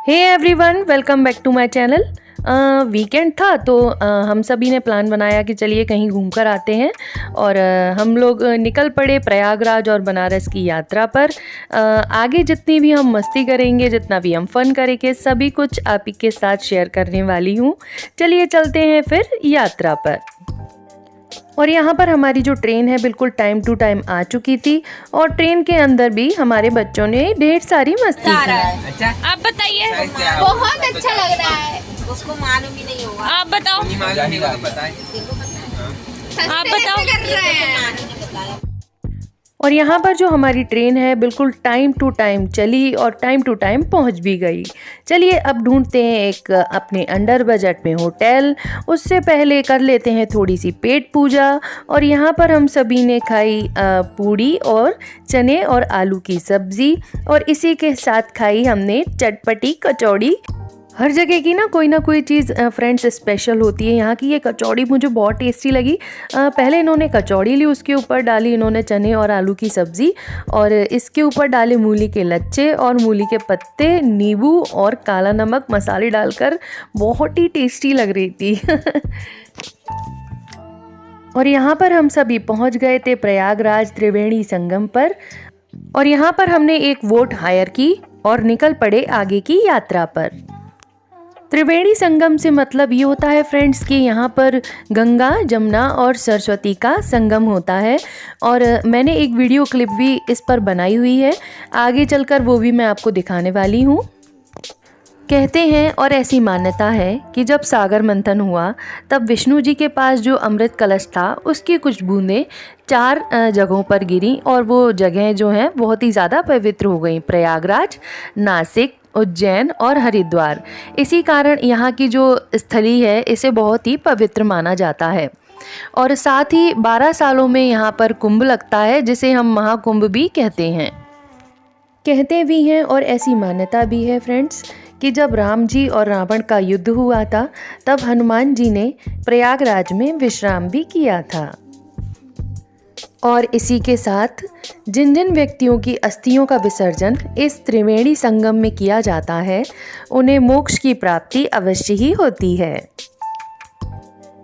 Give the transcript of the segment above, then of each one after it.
Hey everyone, welcome back to my channel. Weekend था तो हम सभी ने प्लान बनाया कि चलिए कहीं घूम कर आते हैं और हम लोग निकल पड़े प्रयागराज और बनारस की यात्रा पर। आगे जितनी भी हम मस्ती करेंगे, जितना भी हम फन करेंगे, सभी कुछ आप ही के साथ शेयर करने वाली हूँ। चलिए चलते हैं फिर यात्रा पर। और यहाँ पर हमारी जो ट्रेन है बिल्कुल टाइम टू टाइम आ चुकी थी और ट्रेन के अंदर भी हमारे बच्चों ने ढेर सारी मस्ती की। अच्छा, आप बताइए। बहुत अच्छा लग रहा है। उसको मालूम ही नहीं होगा। आप बताओ। आप बताओ। कर रहे हैं। और यहाँ पर जो हमारी ट्रेन है बिल्कुल टाइम टू टाइम चली और टाइम टू टाइम पहुँच भी गई। चलिए अब ढूंढते हैं एक अपने अंडर बजट में होटल। उससे पहले कर लेते हैं थोड़ी सी पेट पूजा। और यहाँ पर हम सभी ने खाई पूड़ी और चने और आलू की सब्ज़ी और इसी के साथ खाई हमने चटपटी कचौड़ी। हर जगह की ना कोई चीज़ फ्रेंड्स स्पेशल होती है। यहाँ की ये कचौड़ी मुझे बहुत टेस्टी लगी। पहले इन्होंने कचौड़ी ली, उसके ऊपर डाली इन्होंने चने और आलू की सब्ज़ी और इसके ऊपर डाले मूली के लच्छे और मूली के पत्ते, नींबू और काला नमक मसाले डालकर बहुत ही टेस्टी लग रही थी। और यहाँ पर हम सभी पहुँच गए थे प्रयागराज त्रिवेणी संगम पर और यहाँ पर हमने एक वोट हायर की और निकल पड़े आगे की यात्रा पर। त्रिवेणी संगम से मतलब ये होता है फ्रेंड्स कि यहाँ पर गंगा, जमुना और सरस्वती का संगम होता है और मैंने एक वीडियो क्लिप भी इस पर बनाई हुई है। आगे चलकर वो भी मैं आपको दिखाने वाली हूँ। कहते हैं और ऐसी मान्यता है कि जब सागर मंथन हुआ तब विष्णु जी के पास जो अमृत कलश था उसकी कुछ बूंदें 4 जगहों पर गिरी और वो जगहें जो हैं बहुत ही ज़्यादा पवित्र हो गई। प्रयागराज, नासिक, उज्जैन और हरिद्वार। इसी कारण यहाँ की जो स्थली है इसे बहुत ही पवित्र माना जाता है। और साथ ही 12 सालों में यहाँ पर कुंभ लगता है जिसे हम महाकुंभ भी कहते हैं। कहते भी हैं और ऐसी मान्यता भी है फ्रेंड्स कि जब राम जी और रावण का युद्ध हुआ था तब हनुमान जी ने प्रयागराज में विश्राम भी किया था। और इसी के साथ जिन जिन व्यक्तियों की अस्थियों का विसर्जन इस त्रिवेणी संगम में किया जाता है उन्हें मोक्ष की प्राप्ति अवश्य ही होती है।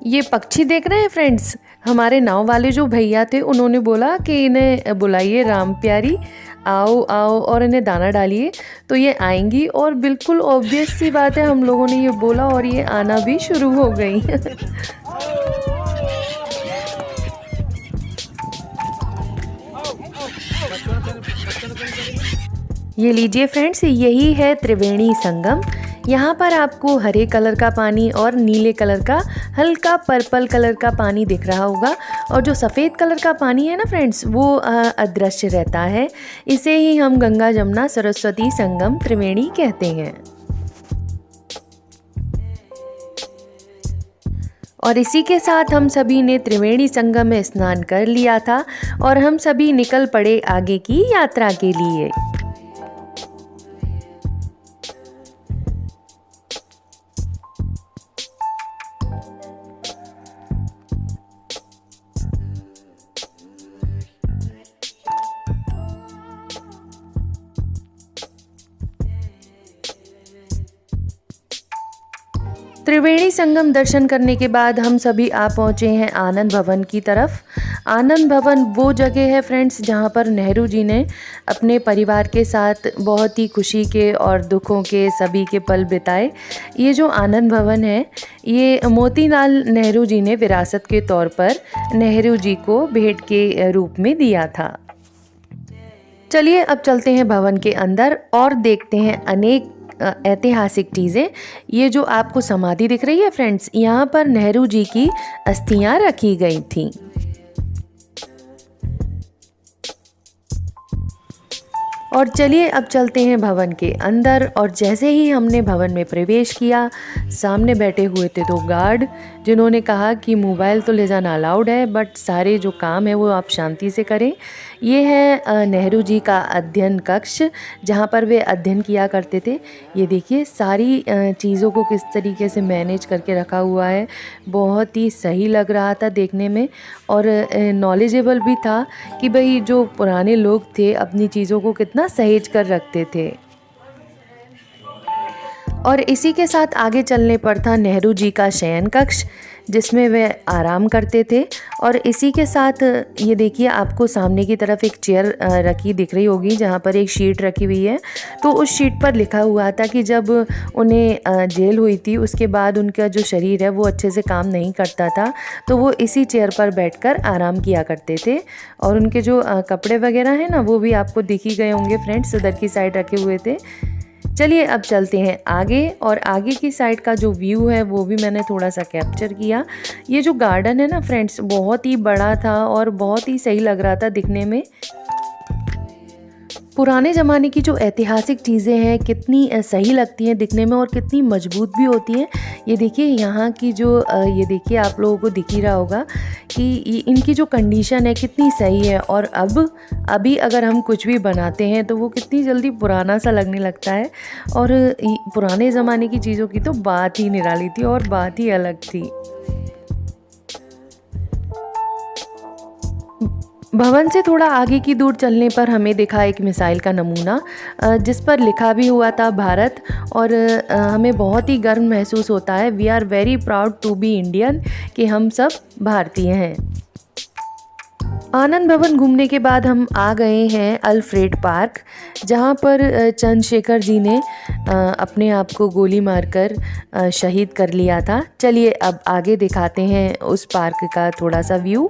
ये पक्षी देख रहे हैं फ्रेंड्स, हमारे नाव वाले जो भैया थे उन्होंने बोला कि इन्हें बुलाइए राम प्यारी, आओ आओ और इन्हें दाना डालिए, तो ये आएंगी। और बिल्कुल ऑब्वियस सी बात है, हम लोगों ने ये बोला और ये आना भी शुरू हो गई। ये लीजिए फ्रेंड्स, यही है त्रिवेणी संगम। यहाँ पर आपको हरे कलर का पानी और नीले कलर का हल्का पर्पल कलर का पानी दिख रहा होगा और जो सफ़ेद कलर का पानी है ना फ्रेंड्स वो अदृश्य रहता है। इसे ही हम गंगा, जमुना, सरस्वती संगम त्रिवेणी कहते हैं। और इसी के साथ हम सभी ने त्रिवेणी संगम में स्नान कर लिया था और हम सभी निकल पड़े आगे की यात्रा के लिए। त्रिवेणी संगम दर्शन करने के बाद हम सभी आ पहुँचे हैं आनंद भवन की तरफ। आनंद भवन वो जगह है फ्रेंड्स जहाँ पर नेहरू जी ने अपने परिवार के साथ बहुत ही खुशी के और दुखों के सभी के पल बिताए। ये जो आनंद भवन है ये मोतीलाल नेहरू जी ने विरासत के तौर पर नेहरू जी को भेंट के रूप में दिया था। चलिए अब चलते हैं भवन के अंदर और देखते हैं अनेक ऐतिहासिक चीज़ें। ये जो आपको समाधि दिख रही है फ्रेंड्स, यहाँ पर नेहरू जी की अस्थियां रखी गई थीं। और चलिए अब चलते हैं भवन के अंदर। और जैसे ही हमने भवन में प्रवेश किया, सामने बैठे हुए थे 2 गार्ड जिन्होंने कहा कि मोबाइल तो ले जाना अलाउड है बट सारे जो काम है वो आप शांति से करें। ये है नेहरू जी का अध्ययन कक्ष जहाँ पर वे अध्ययन किया करते थे। ये देखिए सारी चीज़ों को किस तरीके से मैनेज करके रखा हुआ है। बहुत ही सही लग रहा था देखने में और नॉलेजेबल भी था कि भाई जो पुराने लोग थे अपनी चीज़ों को कितना सहेज कर रखते थे। और इसी के साथ आगे चलने पर था नेहरू जी का शयन कक्ष, जिसमें वे आराम करते थे। और इसी के साथ ये देखिए, आपको सामने की तरफ एक चेयर रखी दिख रही होगी जहाँ पर एक शीट रखी हुई है। तो उस शीट पर लिखा हुआ था कि जब उन्हें जेल हुई थी उसके बाद उनका जो शरीर है वो अच्छे से काम नहीं करता था, तो वो इसी चेयर पर बैठकर आराम किया करते थे। और उनके जो कपड़े वगैरह हैं ना, वो भी आपको दिख ही गए होंगे फ्रेंड्स, उधर की साइड रखे हुए थे। चलिए अब चलते हैं आगे, और आगे की साइड का जो व्यू है वो भी मैंने थोड़ा सा कैप्चर किया। ये जो गार्डन है ना फ्रेंड्स, बहुत ही बड़ा था और बहुत ही सही लग रहा था दिखने में। पुराने ज़माने की जो ऐतिहासिक चीज़ें हैं कितनी सही लगती हैं दिखने में और कितनी मजबूत भी होती हैं। ये देखिए यहाँ की जो ये देखिए, आप लोगों को दिख ही रहा होगा कि इनकी जो कंडीशन है कितनी सही है। और अभी अगर हम कुछ भी बनाते हैं तो वो कितनी जल्दी पुराना सा लगने लगता है। और पुराने ज़माने की चीज़ों की तो बात ही निराली थी और बात ही अलग थी। भवन से थोड़ा आगे की दूर चलने पर हमें दिखा एक मिसाइल का नमूना, जिस पर लिखा भी हुआ था भारत। और हमें बहुत ही गर्व महसूस होता है, we are very proud to be Indian, कि हम सब भारतीय हैं। आनंद भवन घूमने के बाद हम आ गए हैं अल्फ्रेड पार्क, जहाँ पर चंद्रशेखर जी ने अपने आप को गोली मारकर शहीद कर लिया था। चलिए अब आगे दिखाते हैं उस पार्क का थोड़ा सा व्यू।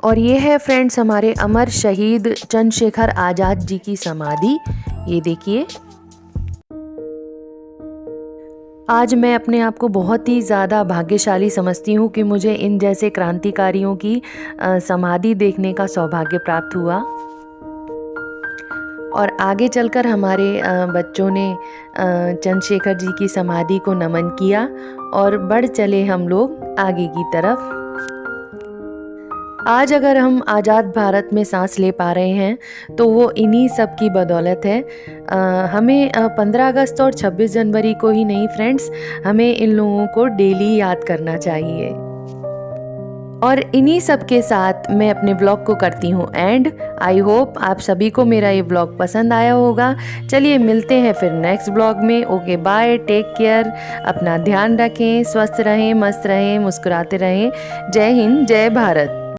और ये है फ्रेंड्स हमारे अमर शहीद चंद्रशेखर आज़ाद जी की समाधि, ये देखिए। आज मैं अपने आप को बहुत ही ज़्यादा भाग्यशाली समझती हूँ कि मुझे इन जैसे क्रांतिकारियों की समाधि देखने का सौभाग्य प्राप्त हुआ। और आगे चलकर हमारे बच्चों ने चंद्रशेखर जी की समाधि को नमन किया और बढ़ चले हम लोग आगे की तरफ। आज अगर हम आज़ाद भारत में सांस ले पा रहे हैं तो वो इन्हीं सब की बदौलत है। हमें 15 अगस्त और 26 जनवरी को ही नहीं फ्रेंड्स, हमें इन लोगों को डेली याद करना चाहिए। और इन्हीं सब के साथ मैं अपने ब्लॉग को करती हूँ एंड। आई होप आप सभी को मेरा ये ब्लॉग पसंद आया होगा। चलिए मिलते हैं फिर नेक्स्ट ब्लॉग में। ओके बाय, टेक केयर, अपना ध्यान रखें, स्वस्थ रहें, मस्त रहें, मुस्कुराते रहें। जय हिंद, जय भारत।